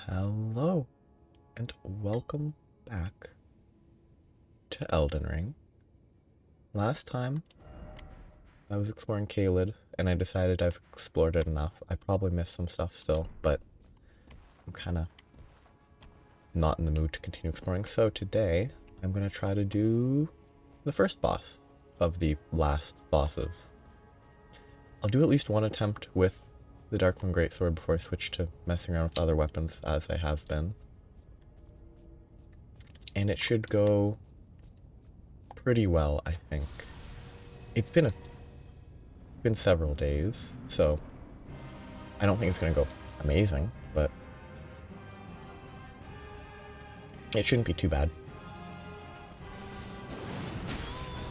Hello, and welcome back to Elden Ring. Last time, I was exploring Caelid, and I decided I've explored it enough. I probably missed some stuff still, but I'm kinda not in the mood to continue exploring. So today, I'm gonna try to do the first boss of the last bosses. I'll do at least one attempt with the Darkmoon Greatsword before I switch to messing around with other weapons, as I have been. And it should go pretty well, I think. It's been several days, so I don't think it's gonna go amazing, but it shouldn't be too bad.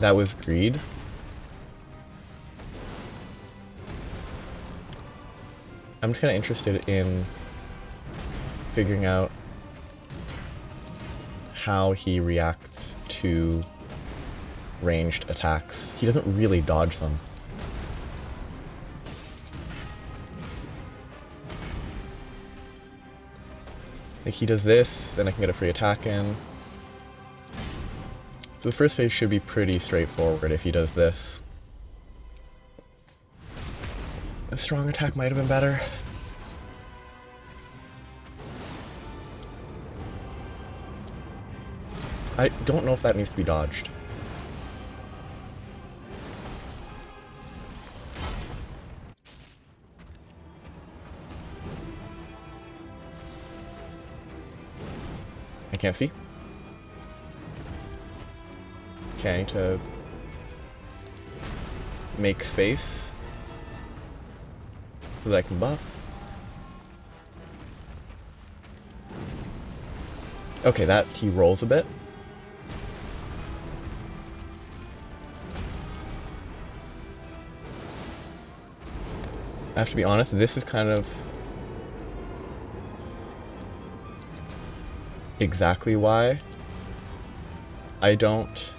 That was greed. I'm just kind of interested in figuring out how he reacts to ranged attacks. He doesn't really dodge them. Like, he does this, then I can get a free attack in. So the first phase should be pretty straightforward if he does this. A strong attack might have been better. I don't know if that needs to be dodged. I can't see. Okay, I need to make space so that I can buff. Okay, that he rolls a bit. I have to be honest, this is kind of exactly why I don't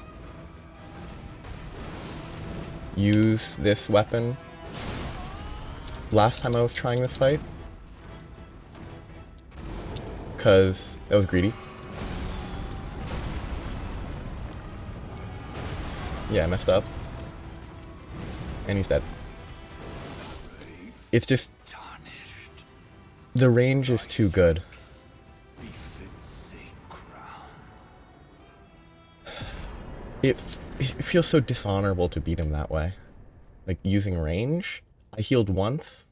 use this weapon last time I was trying this fight, because that was greedy. Yeah, I messed up. And he's dead. It's just, the range is too good. It feels so dishonorable to beat him that way. Like, using range, I healed once.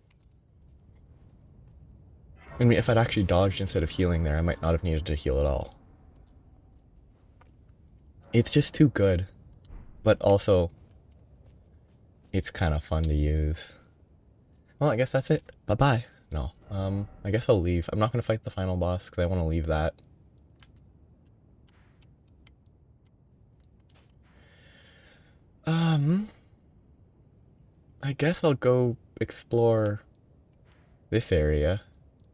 I mean, if I'd actually dodged instead of healing there, I might not have needed to heal at all. It's just too good. But also, it's kind of fun to use. Well, I guess that's it. Bye-bye. No, I guess I'll leave. I'm not going to fight the final boss, because I want to leave that. I guess I'll go explore this area,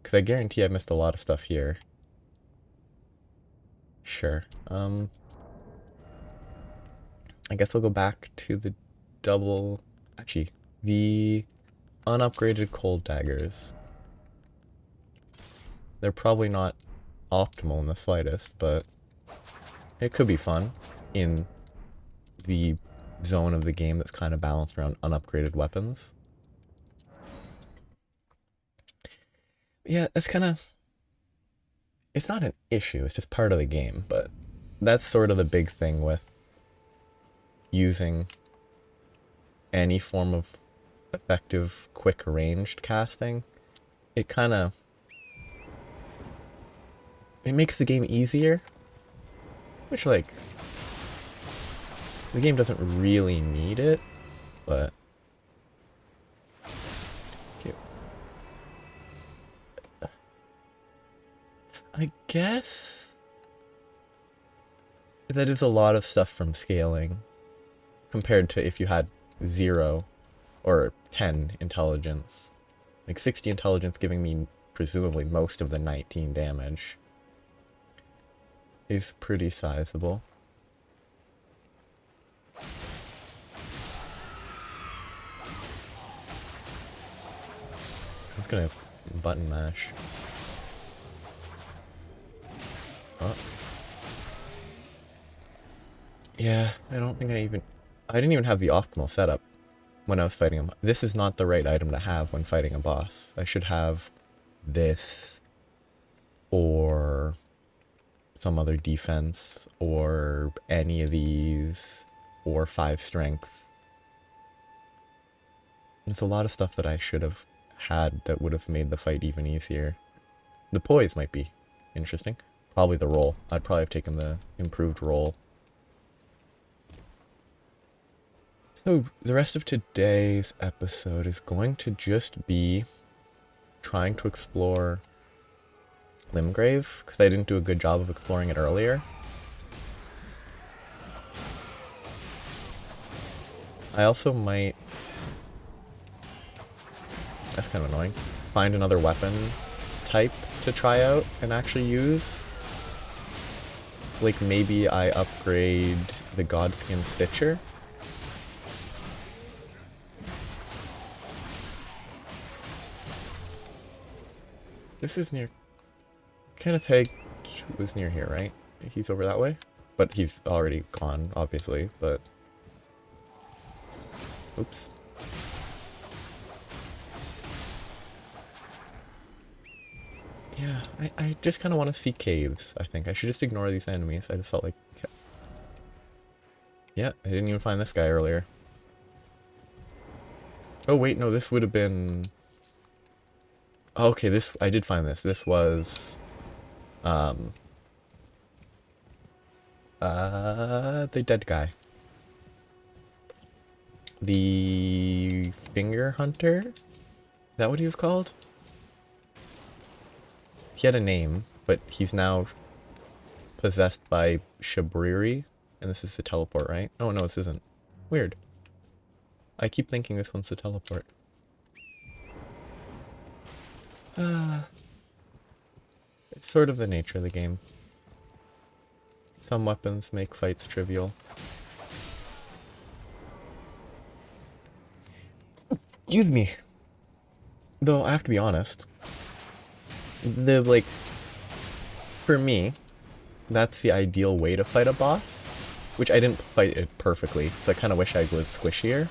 because I guarantee I missed a lot of stuff here. Sure. I guess I'll go back to the the unupgraded cold daggers. They're probably not optimal in the slightest, but it could be fun in the zone of the game that's kind of balanced around unupgraded weapons. Yeah, it's kind of, it's not an issue, it's just part of the game, but that's sort of the big thing with using any form of effective, quick ranged casting. It kind of, it makes the game easier, which, like, the game doesn't really need it, but I guess that is a lot of stuff from scaling compared to if you had 0 or 10 intelligence. Like 60 intelligence giving me presumably most of the 19 damage is pretty sizable. I'm just gonna button mash. Oh. Yeah, I didn't even have the optimal setup when I was fighting him. This is not the right item to have when fighting a boss. I should have this, or some other defense, or any of these, or 5 strength. There's a lot of stuff that I should have had that would have made the fight even easier. The poise might be interesting. Probably the roll. I'd probably have taken the improved roll. So the rest of today's episode is going to just be trying to explore Limgrave, because I didn't do a good job of exploring it earlier. I also might, that's kind of annoying, find another weapon type to try out and actually use. Like maybe I upgrade the Godskin Stitcher. This is near... Kenneth Haig was near here, right? He's over that way? But he's already gone, obviously, but... Oops. Yeah, I just kind of want to see caves, I think. I should just ignore these enemies. I just felt like... Yeah, I didn't even find this guy earlier. Oh, wait, no, this would have been... Oh, okay, this... I did find this. This was... the dead guy. The Finger Hunter? Is that what he was called? He had a name, but he's now possessed by Shabriri, and this is the teleport, right? Oh, no, this isn't. Weird. I keep thinking this one's the teleport. It's sort of the nature of the game. Some weapons make fights trivial. Excuse me. Though, I have to be honest. For me, that's the ideal way to fight a boss. Which I didn't fight it perfectly, so I kind of wish I was squishier.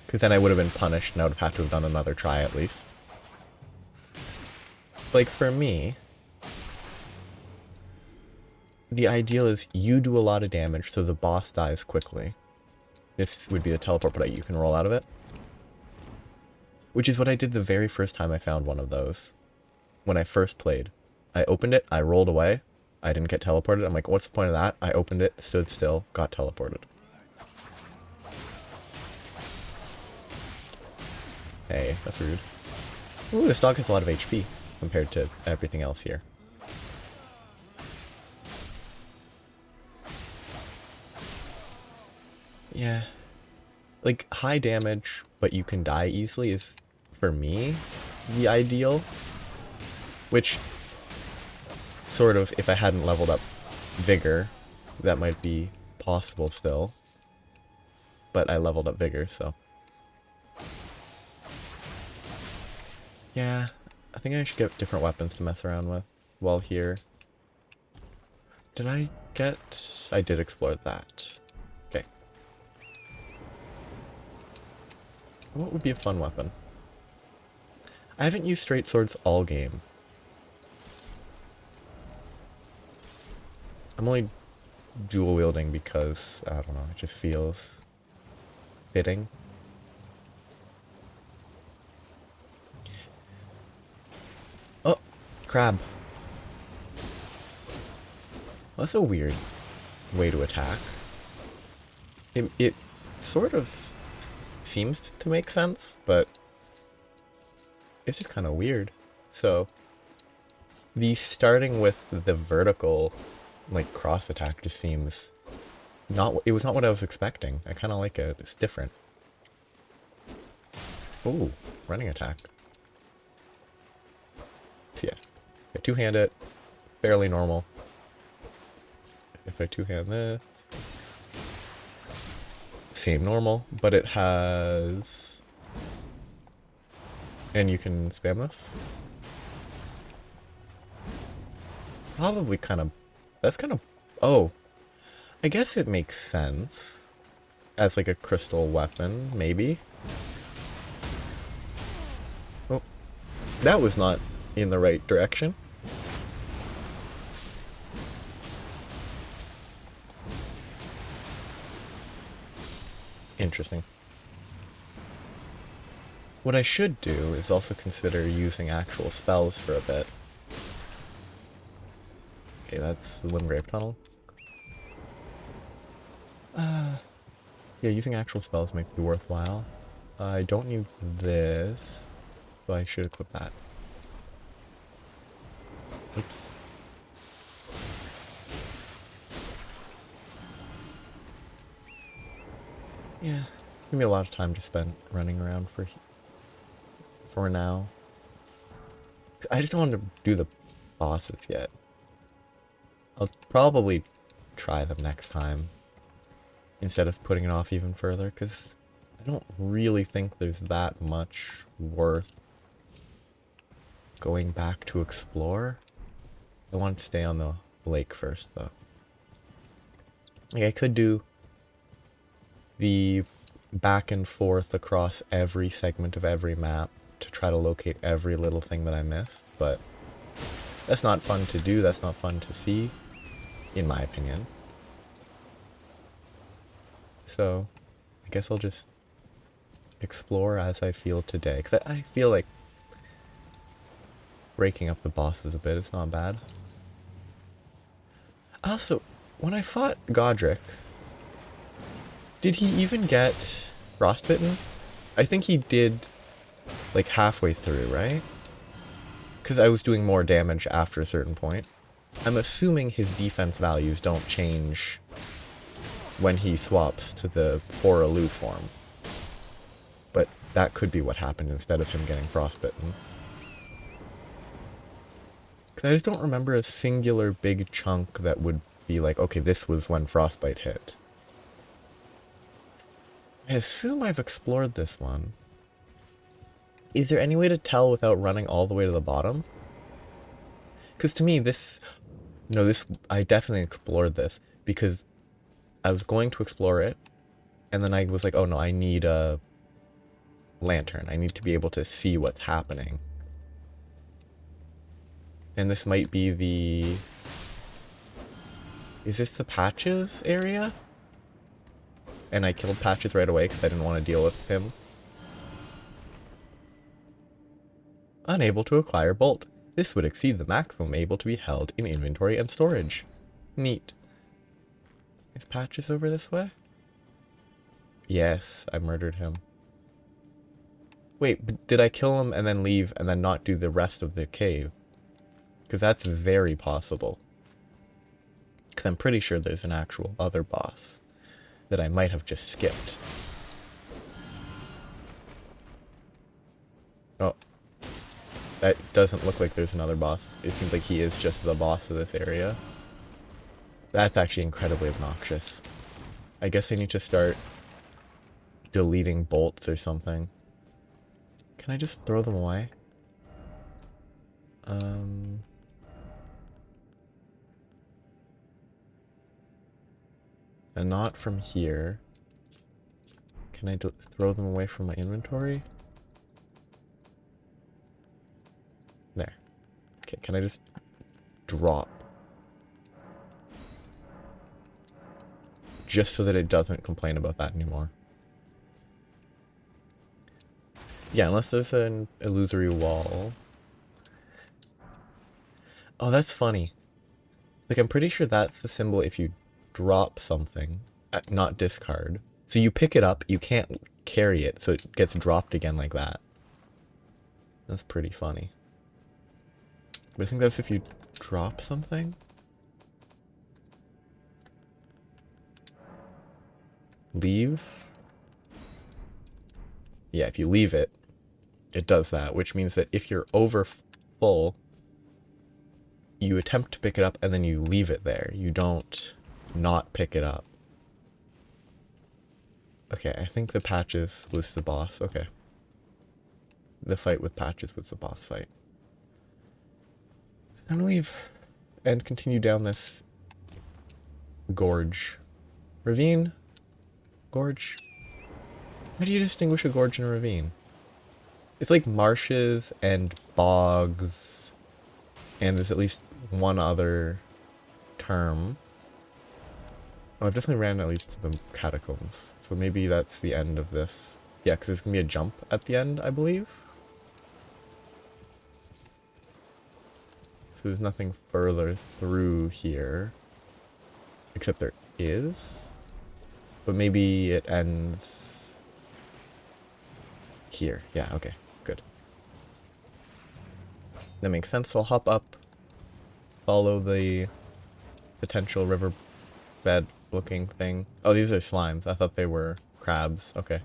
Because then I would have been punished and I would have had to have done another try at least. Like, for me, the ideal is you do a lot of damage so the boss dies quickly. This would be the teleport, but you can roll out of it. Which is what I did the very first time I found one of those. When I first played. I opened it, I rolled away, I didn't get teleported. I'm like, what's the point of that? I opened it, stood still, got teleported. Hey, that's rude. Ooh, this dog has a lot of HP compared to everything else here. Yeah. Like, high damage, but you can die easily is, for me, the ideal. Which, sort of, if I hadn't leveled up Vigor, that might be possible still. But I leveled up Vigor, so... Yeah, I think I should get different weapons to mess around with while here. Did I get... I did explore that. Okay. What would be a fun weapon? I haven't used straight swords all game. I'm only dual wielding because, I don't know, it just feels fitting. Oh, crab. Well, that's a weird way to attack. It sort of seems to make sense, but it's just kind of weird. So, the starting with the vertical, like, cross attack just seems it was not what I was expecting. I kind of like it. It's different. Ooh, running attack. So yeah, I two-hand it, fairly normal. If I two-hand this, same normal, but it has... And you can spam this. probably kind of... That's kind of... Oh. I guess it makes sense. As like a crystal weapon, maybe. Oh. That was not in the right direction. Interesting. What I should do is also consider using actual spells for a bit. Okay, that's the Limgrave tunnel. Yeah, using actual spells might be worthwhile. I don't need this, so I should equip that. Oops. Yeah, give me a lot of time to spend running around for now. I just don't want to do the bosses yet. I'll probably try them next time instead of putting it off even further, because I don't really think there's that much worth going back to explore. I want to stay on the lake first, though. Like, I could do the back and forth across every segment of every map to try to locate every little thing that I missed, but that's not fun to do, that's not fun to see, in my opinion. So, I guess I'll just explore as I feel today, because I feel like breaking up the bosses a bit is not bad. Also, when I fought Godrick, did he even get frostbitten? I think he did, like, halfway through, right? Because I was doing more damage after a certain point. I'm assuming his defense values don't change when he swaps to the Hoaraloo form. But that could be what happened instead of him getting frostbitten. Because I just don't remember a singular big chunk that would be like, okay, this was when frostbite hit. I assume I've explored this one. Is there any way to tell without running all the way to the bottom? Because to me, I definitely explored this, because I was going to explore it, and then I was like, oh no, I need a lantern. I need to be able to see what's happening. And this might be the... Is this the Patches area? And I killed Patches right away because I didn't want to deal with him. Unable to acquire Bolt. This would exceed the maximum able to be held in inventory and storage. Neat. Is Patches over this way? Yes, I murdered him. Wait, but did I kill him and then leave and then not do the rest of the cave? Because that's very possible. Because I'm pretty sure there's an actual other boss that I might have just skipped. Oh. That doesn't look like there's another boss. It seems like he is just the boss of this area. That's actually incredibly obnoxious. I guess I need to start deleting bolts or something. Can I just throw them away? And not from here. Can I throw them away from my inventory? There. Okay, can I just drop? Just so that it doesn't complain about that anymore. Yeah, unless there's an illusory wall. Oh, that's funny. Like, I'm pretty sure that's the symbol if you drop something, not discard. So you pick it up, you can't carry it, so it gets dropped again like that. That's pretty funny. But I think that's if you drop something. Leave? Yeah, if you leave it, it does that, which means that if you're over full, you attempt to pick it up and then you leave it there. You don't not pick it up. Okay, I think the Patches was the boss. Okay. The fight with Patches was the boss fight. Time to leave. and continue down this gorge. Ravine? Gorge? How do you distinguish a gorge and a ravine? It's like marshes and bogs, and there's at least one other term. Oh, I've definitely ran at least to the catacombs, so maybe that's the end of this. Yeah, because there's going to be a jump at the end, I believe. So there's nothing further through here, except there is. But maybe it ends here. Yeah, okay, good. That makes sense. So I'll hop up, follow the potential riverbed looking thing. Oh, these are slimes. I thought they were crabs. Okay.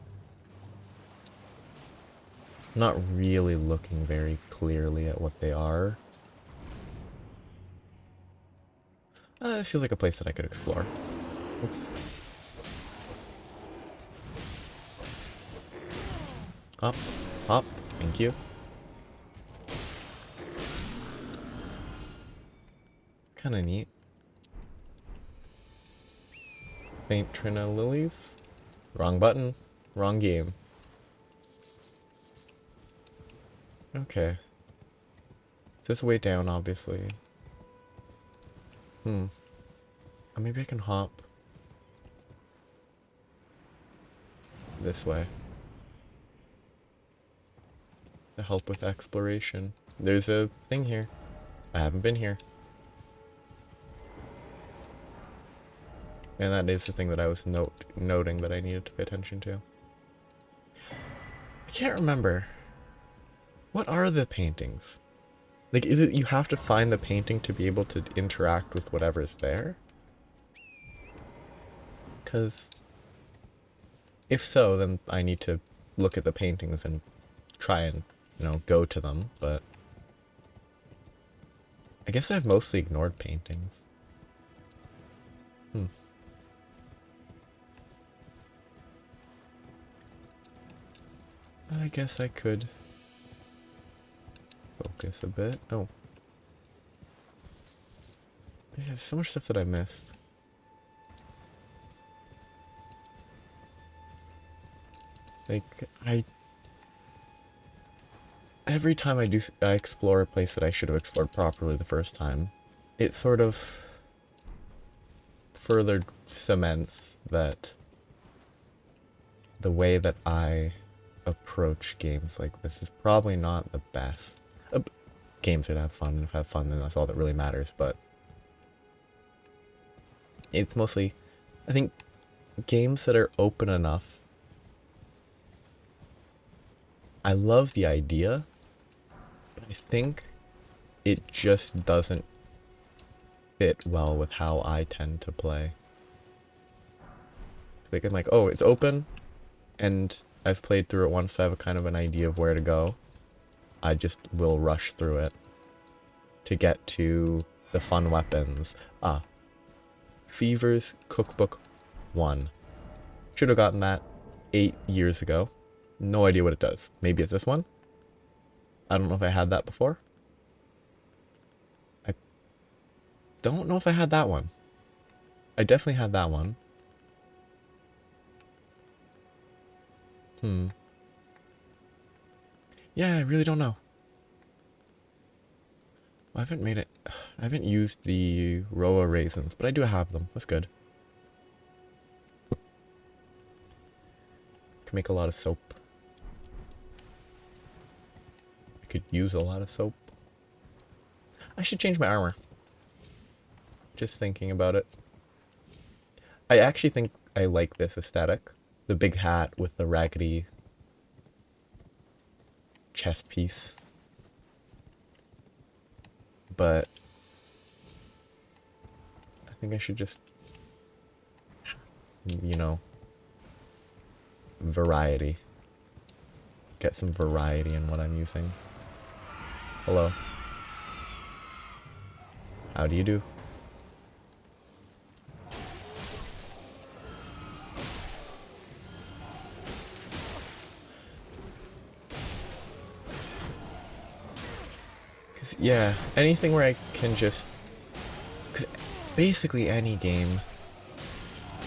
Not really looking very clearly at what they are. This feels like a place that I could explore. Oops. Hop, hop, thank you. Kinda neat. Faint Trina lilies. Wrong button, wrong game. Okay. This way down, obviously. Oh, maybe I can hop this way to help with exploration. There's a thing here. I haven't been here. And that is the thing that I was noting that I needed to pay attention to. I can't remember. What are the paintings? Like, is it you have to find the painting to be able to interact with whatever's there? Because if so, then I need to look at the paintings and try and, you know, go to them, but I guess I've mostly ignored paintings. I guess I could focus a bit. Oh. There's so much stuff that I missed. Like, every time I explore a place that I should have explored properly the first time, it sort of further cements that the way that I approach games like this is probably not the best. Games that have fun, and if I have fun, then that's all that really matters, but it's mostly, I think, games that are open enough. I love the idea, but I think it just doesn't fit well with how I tend to play. Like, I'm like, oh, it's open, and I've played through it once, so I have a kind of an idea of where to go. I just will rush through it to get to the fun weapons. Fever's Cookbook 1. Should have gotten that 8 years ago. No idea what it does. Maybe it's this one? I don't know if I had that before. I don't know if I had that one. I definitely had that one. Yeah, I really don't know. I haven't used the Roa raisins, but I do have them. That's good. Can make a lot of soap. I could use a lot of soap. I should change my armor. Just thinking about it. I actually think I like this aesthetic. The big hat with the raggedy chest piece. But I think I should just, you know, variety. Get some variety in what I'm using. Hello. How do you do? Yeah, anything where I can just Because basically any game,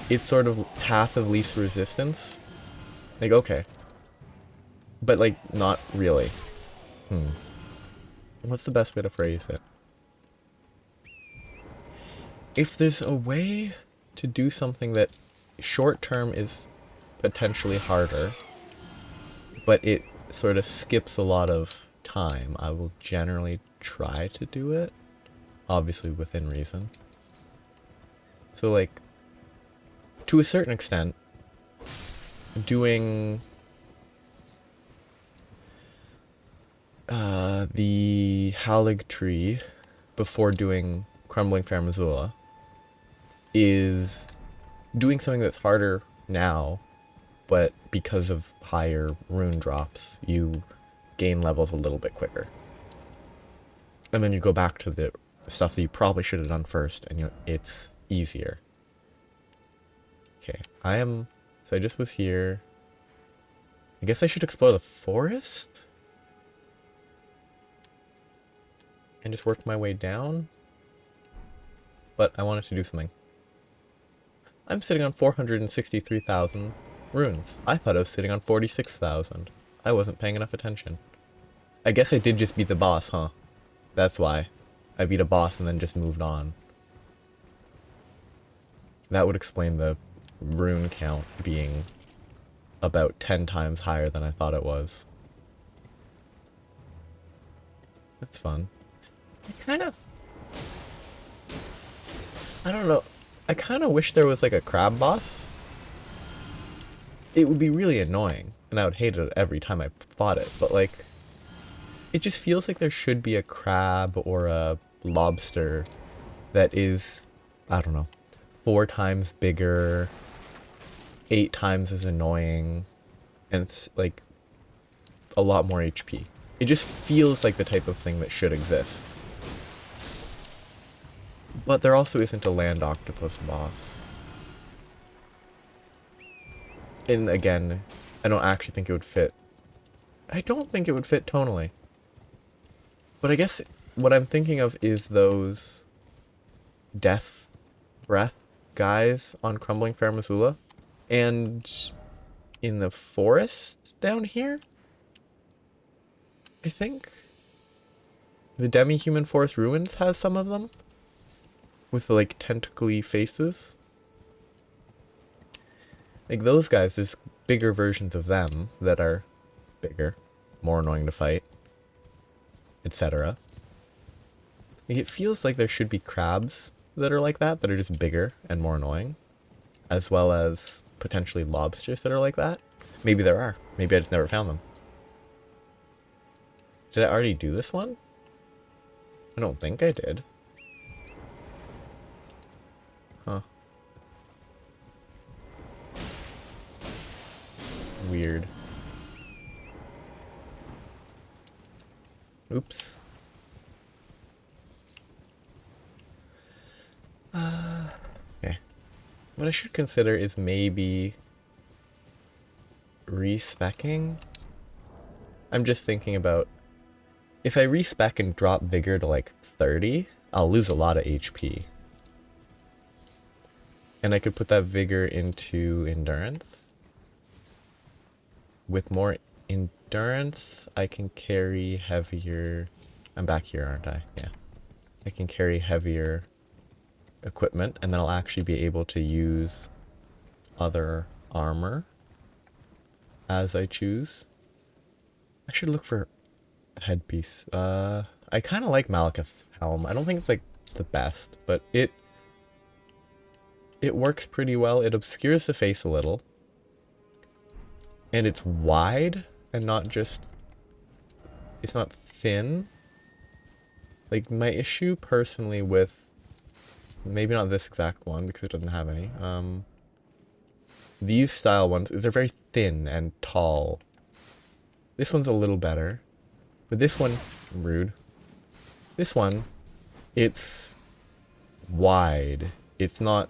it's sort of path of least resistance. Like, okay. But, like, not really. What's the best way to phrase it? If there's a way to do something that short term is potentially harder, but it sort of skips a lot of time, I will generally try to do it. Obviously within reason. So, like, to a certain extent, doing the Halig tree before doing Crumbling Fair Missoula is doing something that's harder now, but because of higher rune drops, you gain levels a little bit quicker. And then you go back to the stuff that you probably should have done first, and it's easier. Okay, so I just was here. I guess I should explore the forest? And just work my way down? But I wanted to do something. I'm sitting on 463,000 runes. I thought I was sitting on 46,000. I wasn't paying enough attention. I guess I did just beat the boss, huh? That's why. I beat a boss and then just moved on. That would explain the rune count being about 10 times higher than I thought it was. That's fun. I don't know. I kind of wish there was like a crab boss. It would be really annoying, and I would hate it every time I fought it, but like, it just feels like there should be a crab or a lobster that is, I don't know, 4 times bigger, 8 times as annoying, and it's like a lot more HP. It just feels like the type of thing that should exist. But there also isn't a land octopus boss. And again, I don't actually think it would fit. I don't think it would fit tonally. But I guess what I'm thinking of is those death breath guys on Crumbling Fair Missoula. And in the forest down here, I think the Demi-Human Forest Ruins has some of them. With, like, tentacly faces. Like, those guys, there's bigger versions of them that are bigger, more annoying to fight, etc. Like, it feels like there should be crabs that are like that are just bigger and more annoying, as well as potentially lobsters that are like that. Maybe there are. Maybe I just never found them. Did I already do this one? I don't think I did. Huh. Weird. Oops. Okay. What I should consider is maybe respecking. I'm just thinking about if I respec and drop vigor to like 30, I'll lose a lot of HP. And I could put that vigor into endurance. With more endurance, I can carry heavier... I'm back here, aren't I? Yeah. I can carry heavier equipment, and then I'll actually be able to use other armor as I choose. I should look for a headpiece. I kind of like Malekith Helm. I don't think it's like the best, but it works pretty well. It obscures the face a little. And it's wide and not just... It's not thin. Like, my issue personally with... Maybe not this exact one, because it doesn't have any. These style ones is they're very thin and tall. This one's a little better. But this one... Rude. This one, it's wide. It's not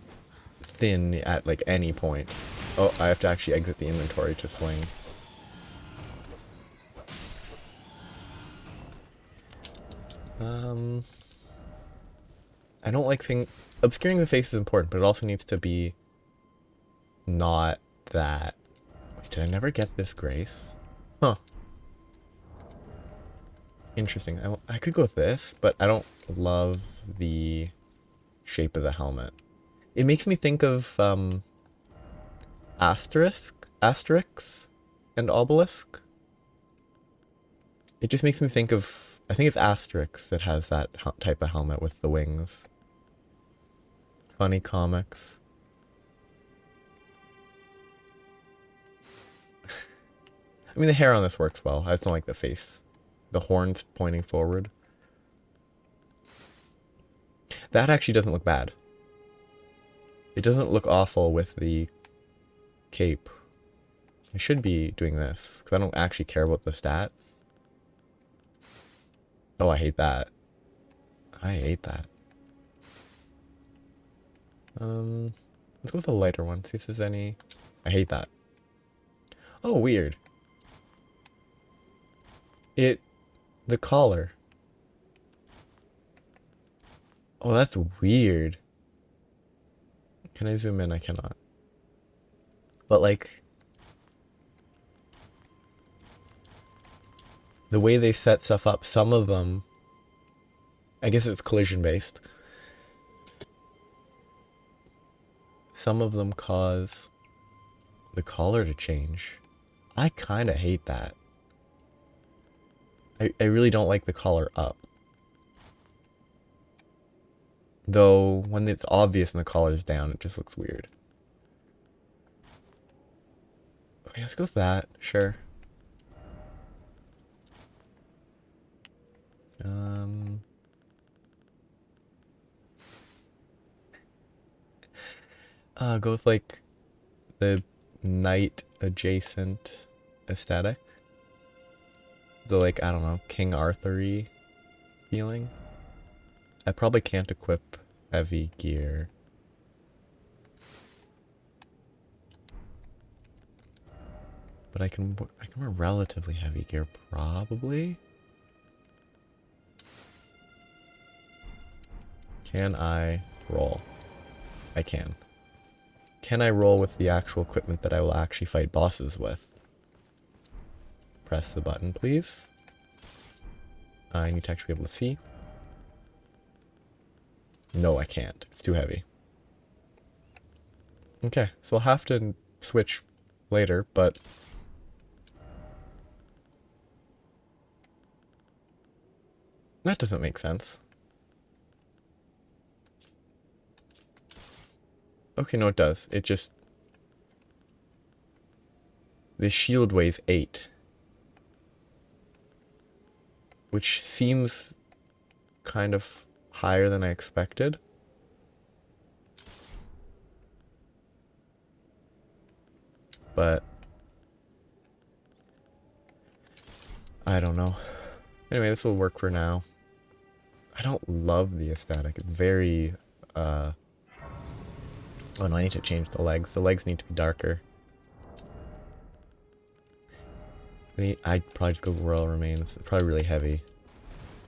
thin at like any point. Oh, I have to actually exit the inventory to swing. I don't like obscuring the face is important, but it also needs to be not that. Wait, did I never get this grace? Huh. Interesting. I could go with this, but I don't love the shape of the helmet. It makes me think of Asterix and Obelisk. It just makes me think of, I think it's Asterix that has that type of helmet with the wings. Funny comics. I mean, the hair on this works well. I just don't like the face. The horns pointing forward. That actually doesn't look bad. It doesn't look awful with the cape. I should be doing this, because I don't actually care about the stats. Oh, I hate that. I hate that. Let's go with a lighter one, see if there's any... I hate that. Oh, weird. The collar. Oh, that's weird. Can I zoom in? I cannot. But like, the way they set stuff up, some of them, I guess it's collision based. Some of them cause the collar to change. I kind of hate that. I really don't like the collar up. Though, when it's obvious and the collar is down, it just looks weird. Okay, let's go with that. Sure. Go with like the knight adjacent aesthetic. The like, I don't know, King Arthur-y feeling. I probably can't equip heavy gear. But I can wear relatively heavy gear, probably. Can I roll? I can. Can I roll with the actual equipment that I will actually fight bosses with? Press the button, please. I need to actually be able to see. No, I can't. It's too heavy. Okay, so I'll have to switch later, but... that doesn't make sense. Okay, no, it does. It just... the shield weighs 8. Which seems kind of higher than I expected. But... I don't know. Anyway, this will work for now. I don't love the aesthetic. It's very... oh no, I need to change the legs. The legs need to be darker. I'd probably just go Royal Remains. It's probably really heavy.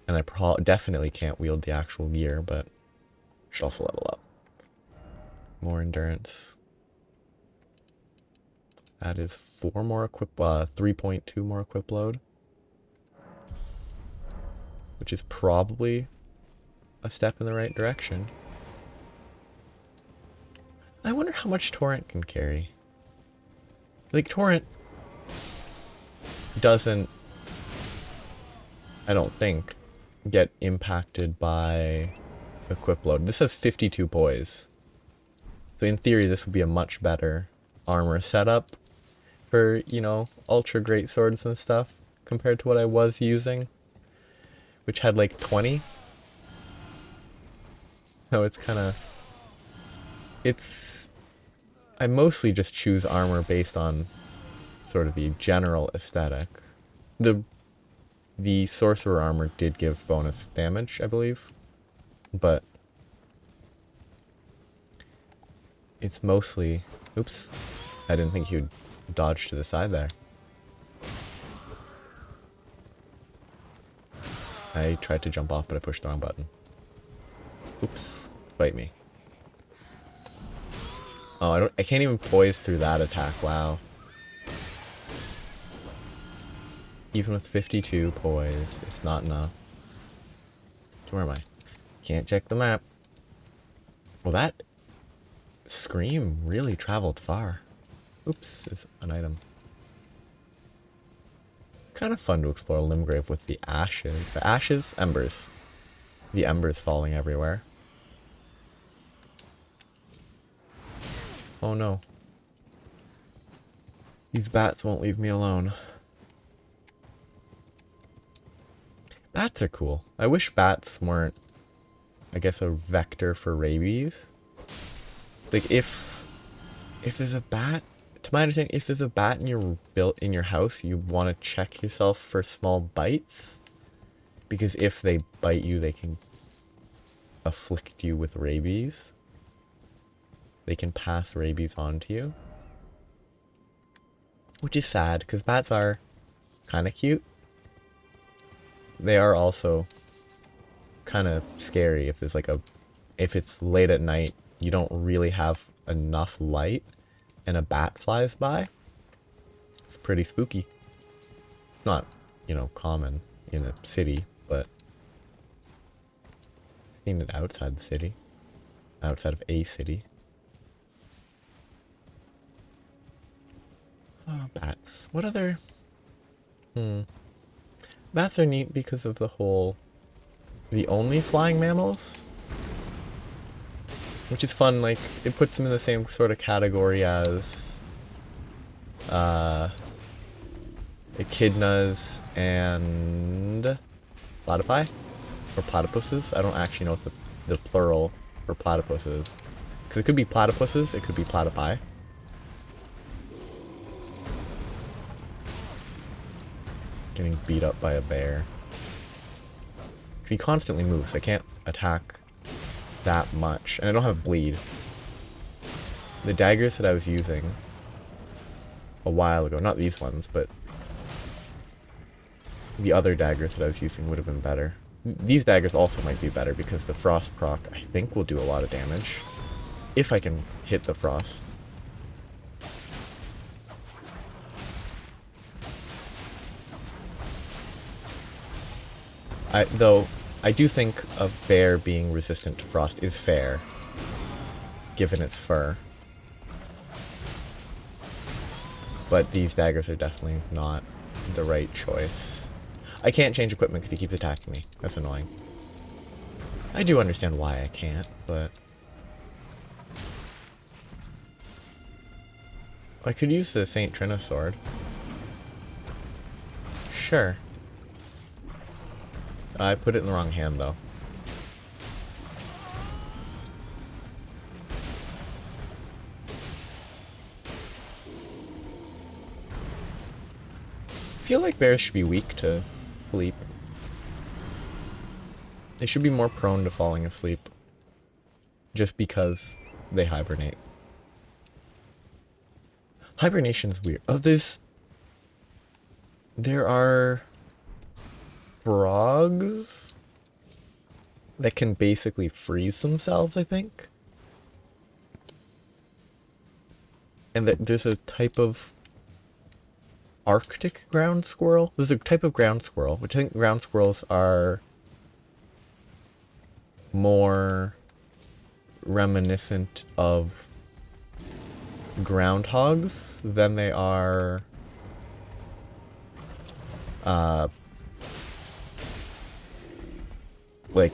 And I definitely can't wield the actual gear, but should also level up. More endurance. That is 4 more equip, 3.2 more equip load. Which is probably a step in the right direction. I wonder how much Torrent can carry. Like, Torrent doesn't, I don't think, get impacted by equip load. This has 52 poise. So in theory, this would be a much better armor setup for, you know, ultra great swords and stuff compared to what I was using, which had like 20. So it's kind of, I mostly just choose armor based on sort of the general aesthetic. The sorcerer armor did give bonus damage, I believe, but it's mostly... oops, I didn't think he would dodge to the side there. I tried to jump off, but I pushed the wrong button. Oops. Bite me. Oh, I can't even poise through that attack. Wow. Even with 52 poise, it's not enough. Where am I? Can't check the map. Well, that scream really traveled far. Oops, there's an item. Kind of fun to explore Limgrave with the ashes. The ashes? Embers. The embers falling everywhere. Oh no. These bats won't leave me alone. Bats are cool. I wish bats weren't, I guess, a vector for rabies. Like, if there's a bat, to my understanding, if there's a bat in your house, you want to check yourself for small bites. Because if they bite you, they can afflict you with rabies. They can pass rabies on to you. Which is sad, because bats are kind of cute. They are also kind of scary if there's like if it's late at night, you don't really have enough light, and a bat flies by. It's pretty spooky. Not, common in a city, but I've seen it outside the city. Outside of a city. Oh, bats. What other... Bats are neat because of the only flying mammals. Which is fun, like, it puts them in the same sort of category as echidnas and platypi? Or platypuses? I don't actually know what the plural for platypus is. Because it could be platypuses, it could be platypi. Getting beat up by a bear. He constantly moves, I can't attack that much. And I don't have bleed. The daggers that I was using a while ago, not these ones, but the other daggers that I was using would have been better. These daggers also might be better because the frost proc, I think, will do a lot of damage. If I can hit the frost. Though, I do think a bear being resistant to frost is fair, given its fur. But these daggers are definitely not the right choice. I can't change equipment because he keeps attacking me. That's annoying. I do understand why I can't, but... I could use the St. Trina sword. Sure. I put it in the wrong hand, though. I feel like bears should be weak to sleep. They should be more prone to falling asleep. Just because they hibernate. Hibernation's weird. Oh, there are frogs that can basically freeze themselves, I think. And there's a type of Arctic ground squirrel. There's a type of ground squirrel, which I think ground squirrels are more reminiscent of groundhogs than they are like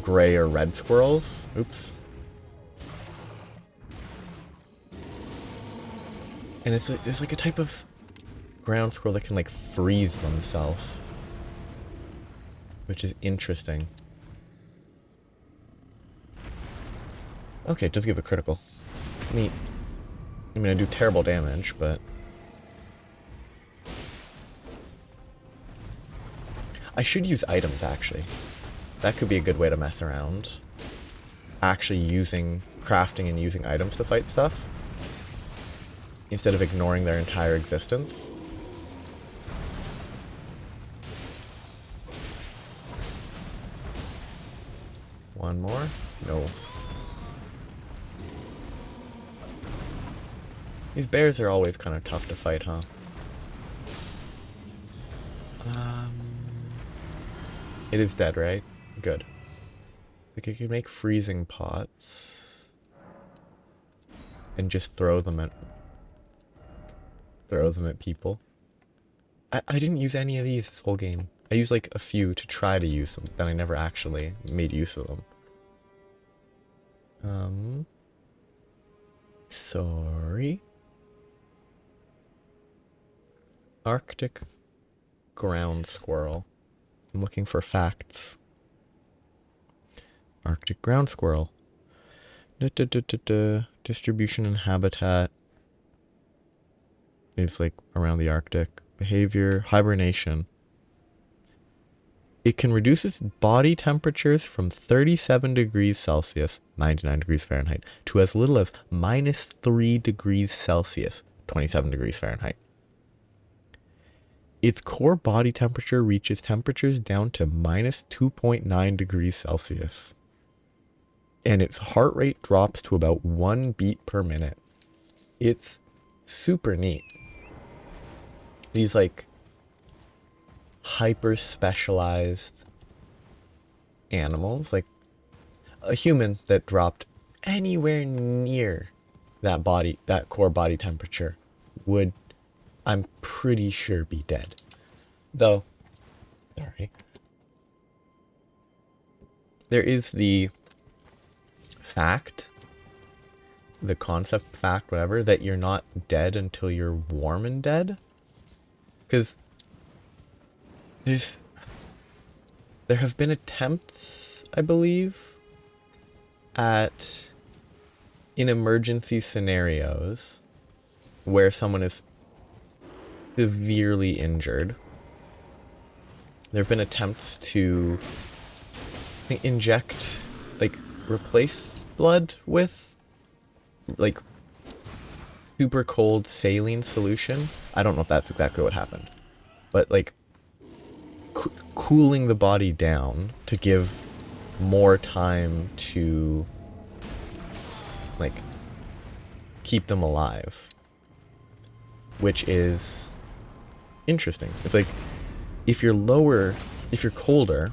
gray or red squirrels. Oops. And it's like, there's like a type of ground squirrel that can like freeze themselves, which is interesting. Okay, it does give a critical. Neat. I mean, I do terrible damage, but... I should use items, actually. That could be a good way to mess around. Actually crafting and using items to fight stuff. Instead of ignoring their entire existence. One more? No. These bears are always kind of tough to fight, huh? It is dead, right? Good. Like I could make freezing pots and just throw them at people. I didn't use any of these this whole game. I used like a few to try to use them, then I never actually made use of them. Sorry. Arctic ground squirrel. I'm looking for facts. Arctic ground squirrel. Distribution and habitat is like around the Arctic. Behavior, hibernation. It can reduce its body temperatures from 37 degrees Celsius, 99 degrees Fahrenheit, to as little as -3 degrees Celsius, 27 degrees Fahrenheit. Its core body temperature reaches temperatures down to -2.9 degrees Celsius. And its heart rate drops to about 1 beat per minute. It's super neat. These like hyper specialized animals, like a human that dropped anywhere near that core body temperature would, I'm pretty sure, be dead. Though, sorry. There is the fact, the concept fact, whatever, that you're not dead until you're warm and dead. Because there have been attempts, I believe, in emergency scenarios where someone is severely injured. There have been attempts to inject, like, replace blood with, like, super cold saline solution. I don't know if that's exactly what happened, but like cooling the body down to give more time to like keep them alive, which is interesting. It's like if you're colder,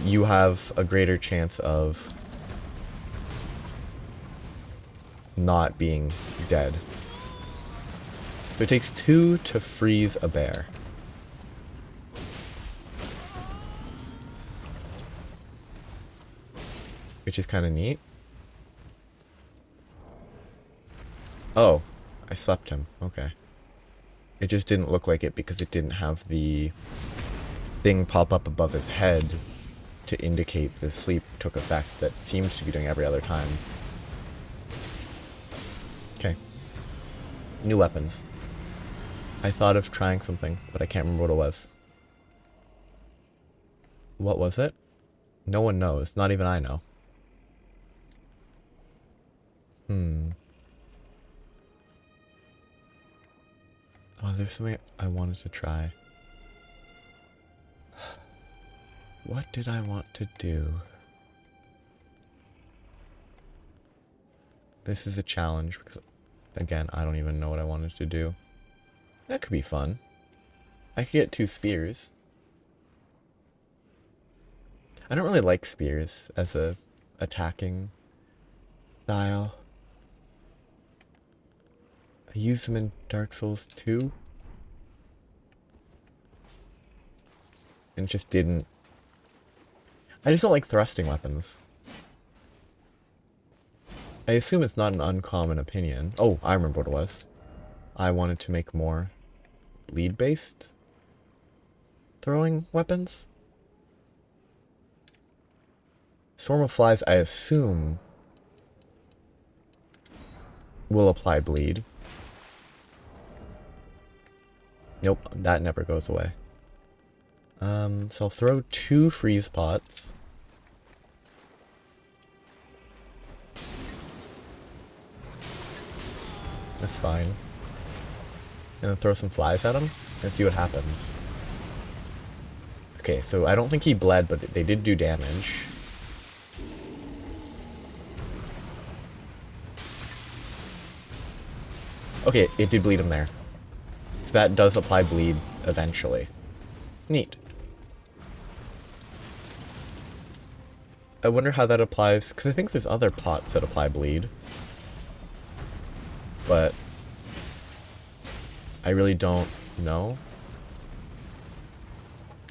you have a greater chance of not being dead. So it takes 2 to freeze a bear. Which is kind of neat. Oh, I slept him. Okay. It just didn't look like it because it didn't have the thing pop up above his head to indicate the sleep took effect that seems to be doing every other time. Okay. New weapons. I thought of trying something, but I can't remember what it was. What was it? No one knows. Not even I know. Oh, there's something I wanted to try. What did I want to do? This is a challenge because, again, I don't even know what I wanted to do. That could be fun. I could get 2 spears. I don't really like spears as a attacking style. I use them in Dark Souls 2. And just didn't. I just don't like thrusting weapons. I assume it's not an uncommon opinion. Oh, I remember what it was. I wanted to make more bleed-based throwing weapons. Swarm of Flies, I assume, will apply bleed. Nope, that never goes away. So I'll throw 2 freeze pots. That's fine. And then throw some flies at them and see what happens. Okay, so I don't think he bled, but they did do damage. Okay, it did bleed him there. So that does apply bleed eventually. Neat. I wonder how that applies, because I think there's other pots that apply bleed. But I really don't know.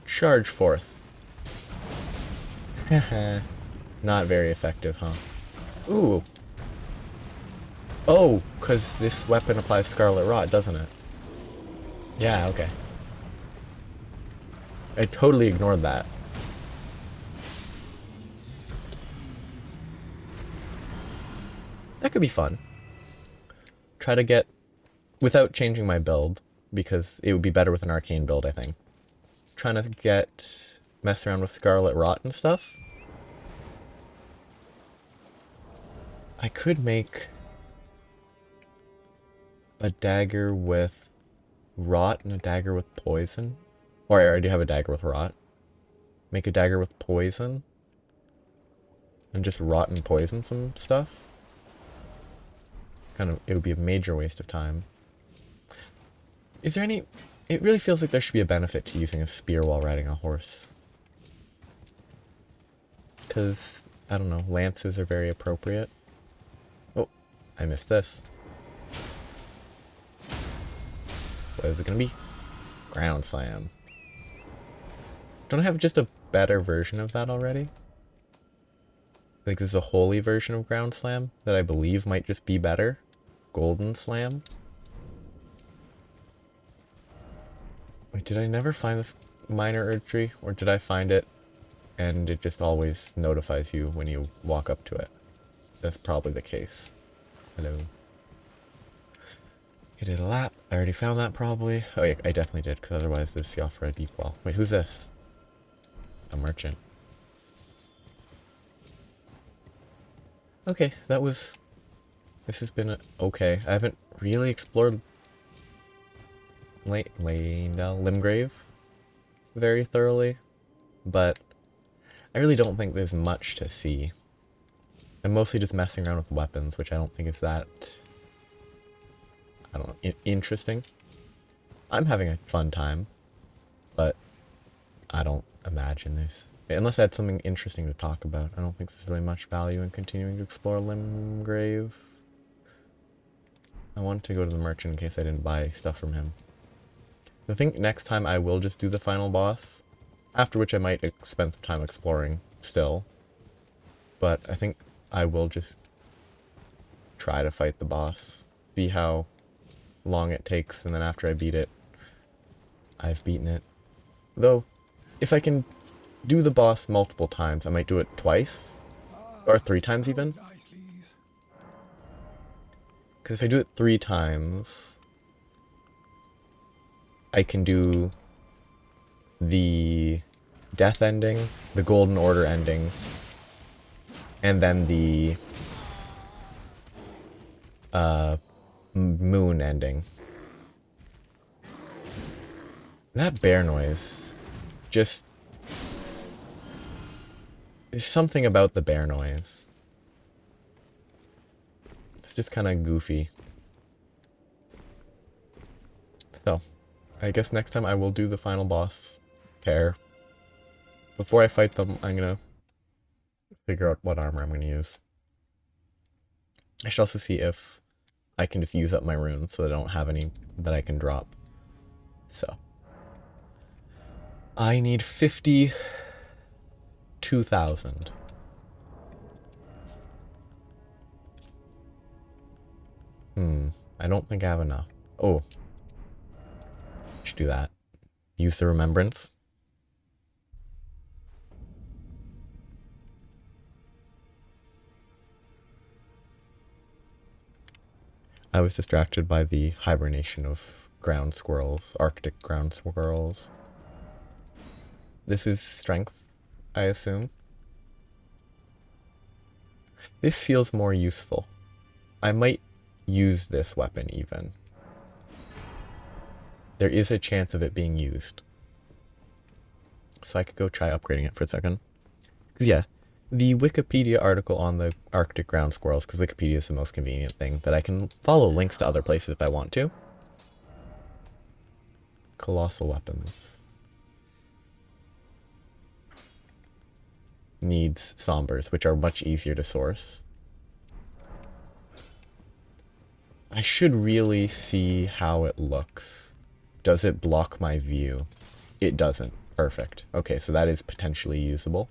Charge forth. Haha. Not very effective, huh? Ooh. Oh, because this weapon applies Scarlet Rot, doesn't it? Yeah, okay. I totally ignored that. That could be fun. Try to get, without changing my build, because it would be better with an arcane build, I think. Trying to mess around with Scarlet Rot and stuff. I could make a dagger with rot and a dagger with poison. Or I already have a dagger with rot. Make a dagger with poison. And just rot and poison some stuff. It would be a major waste of time. Is there any... It really feels like there should be a benefit to using a spear while riding a horse. Because, I don't know, lances are very appropriate. Oh, I missed this. What is it gonna be? Ground Slam. Don't I have just a better version of that already? Like, there's a holy version of Ground Slam that I believe might just be better. Golden Slam. Wait, did I never find this minor Erd tree? Or did I find it and it just always notifies you when you walk up to it? That's probably the case. Hello. I did a lap. I already found that probably. Oh yeah, I definitely did, because otherwise this is Siofra Deep Well. Wait, who's this? A merchant. Okay, this has been okay. I haven't really explored Limgrave very thoroughly, but I really don't think there's much to see. I'm mostly just messing around with weapons, which I don't think is that, I don't know, interesting. I'm having a fun time, but I don't imagine there's, unless I had something interesting to talk about, I don't think there's really much value in continuing to explore Limgrave. I wanted to go to the merchant in case I didn't buy stuff from him. I think next time I will just do the final boss, after which I might spend some time exploring still. But I think I will just try to fight the boss, see how long it takes, and then after I beat it, I've beaten it. Though, if I can do the boss multiple times, I might do it twice, or 3 times even. Because if I do it 3 times, I can do the death ending, the Golden Order ending, and then the moon ending. That bear noise, just... There's something about the bear noise. It's just kind of goofy. So, I guess next time I will do the final boss pair. Before I fight them, I'm gonna figure out what armor I'm gonna use. I should also see if I can just use up my runes so I don't have any that I can drop. So, I need 52,000. I don't think I have enough. Oh. Should do that. Use the remembrance. I was distracted by the hibernation of ground squirrels, Arctic ground squirrels. This is strength, I assume. This feels more useful. I might use this weapon even. There is a chance of it being used. So I could go try upgrading it for a second. Because yeah, the Wikipedia article on the Arctic ground squirrels, because Wikipedia is the most convenient thing, that I can follow links to other places if I want to. Colossal weapons. Needs sombers, which are much easier to source. I should really see how it looks. Does it block my view? It doesn't. Perfect. Okay, so that is potentially usable.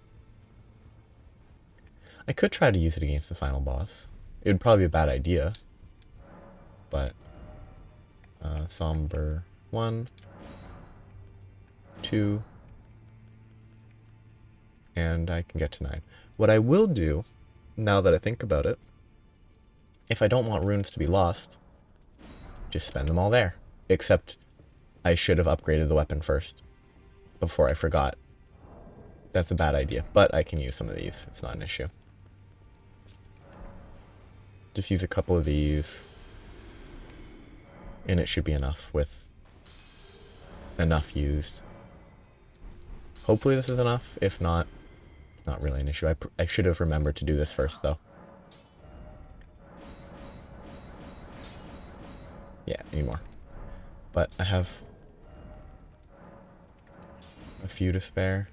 I could try to use it against the final boss. It would probably be a bad idea. But, somber 1, 2, and I can get to 9. What I will do, now that I think about it, if I don't want runes to be lost, just spend them all there. Except I should have upgraded the weapon first before I forgot. That's a bad idea, but I can use some of these. It's not an issue. Just use a couple of these, and it should be enough with enough used. Hopefully this is enough. If not, not really an issue. I should have remembered to do this first, though. Yeah, anymore. But I have a few to spare.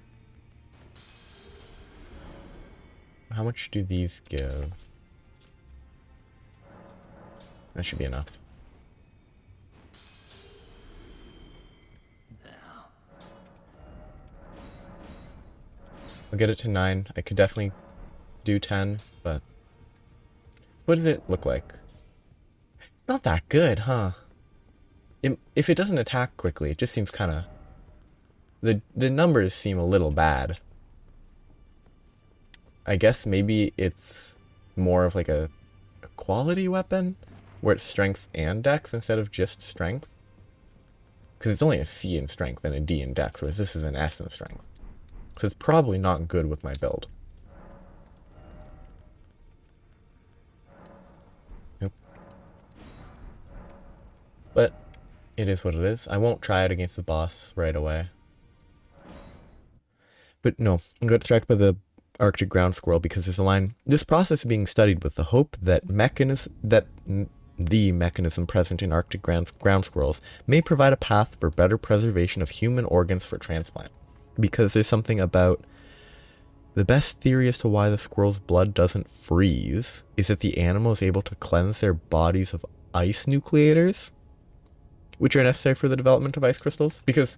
How much do these give? That should be enough. I'll get it to 9. I could definitely do 10, but what does it look like? It's not that good, huh? If it doesn't attack quickly, it just seems kind of... The numbers seem a little bad. I guess maybe it's more of like a quality weapon, where it's strength and dex instead of just strength. Because it's only a C in strength and a D in dex, whereas this is an S in strength. So it's probably not good with my build. Nope. But it is what it is. I won't try it against the boss right away. But no, I'm got distracted by the Arctic ground squirrel because there's a line. This process is being studied with the hope that the mechanism present in Arctic ground squirrels may provide a path for better preservation of human organs for transplant. Because there's something about the best theory as to why the squirrel's blood doesn't freeze is that the animal is able to cleanse their bodies of ice nucleators, which are necessary for the development of ice crystals. Because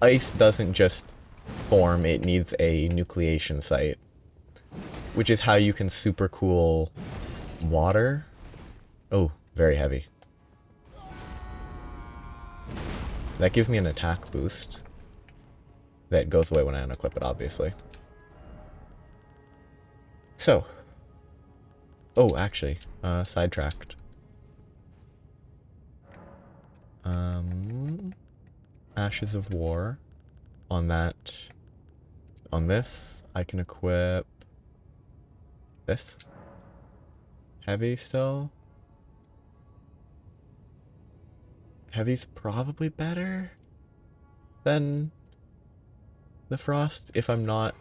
ice doesn't just form, it needs a nucleation site, which is how you can super cool water. Oh, very heavy. That gives me an attack boost. That goes away when I unequip it, obviously. So. Oh, actually, sidetracked. Ashes of War. On that. On this, I can equip this. Heavy still. Heavy's probably better than the Frost if I'm not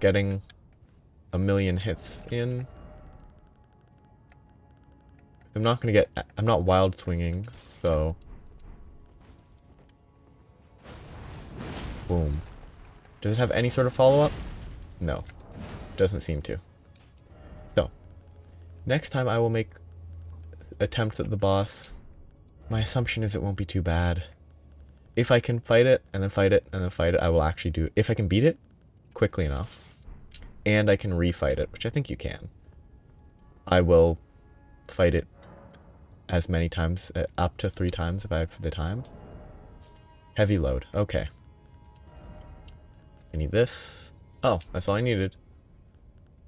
getting a million hits in. I'm not wild swinging, so boom. Does it have any sort of follow-up? No, doesn't seem to. So next time I will make attempts at the boss. My assumption is it won't be too bad. If I can fight it, and then fight it, and then fight it, I will actually do it. If I can beat it quickly enough, and I can refight it, which I think you can, I will fight it as many times, up to 3 times if I have the time. Heavy load, okay. I need this. Oh, that's all I needed.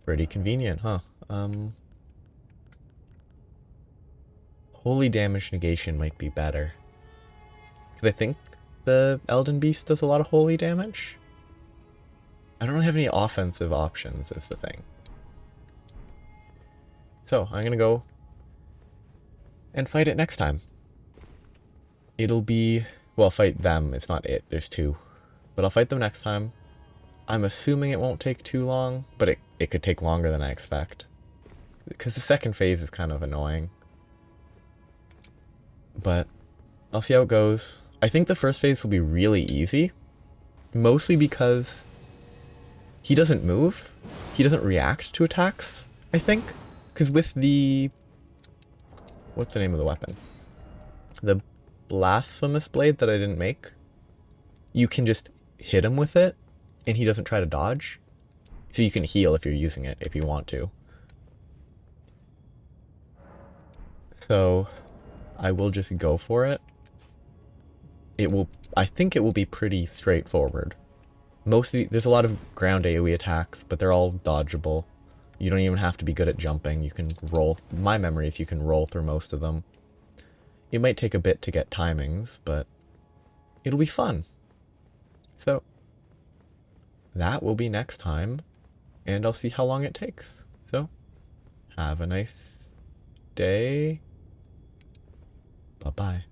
Pretty convenient, huh? Holy damage negation might be better. Because I think the Elden Beast does a lot of holy damage. I don't really have any offensive options, is the thing. So, I'm gonna go and fight it next time. It'll be... well, fight them, it's not it, there's 2. But I'll fight them next time. I'm assuming it won't take too long, but it could take longer than I expect. Because the second phase is kind of annoying. But I'll see how it goes. I think the first phase will be really easy. Mostly because he doesn't move. He doesn't react to attacks, I think. Because with the... What's the name of the weapon? The blasphemous blade that I didn't make. You can just hit him with it, and he doesn't try to dodge. So you can heal if you're using it, if you want to. So I will just go for it. I think it will be pretty straightforward. Mostly, there's a lot of ground AoE attacks, but they're all dodgeable. You don't even have to be good at jumping. You can roll. My memory is you can roll through most of them. It might take a bit to get timings, but it'll be fun. So that will be next time, and I'll see how long it takes. So have a nice day. Bye-bye.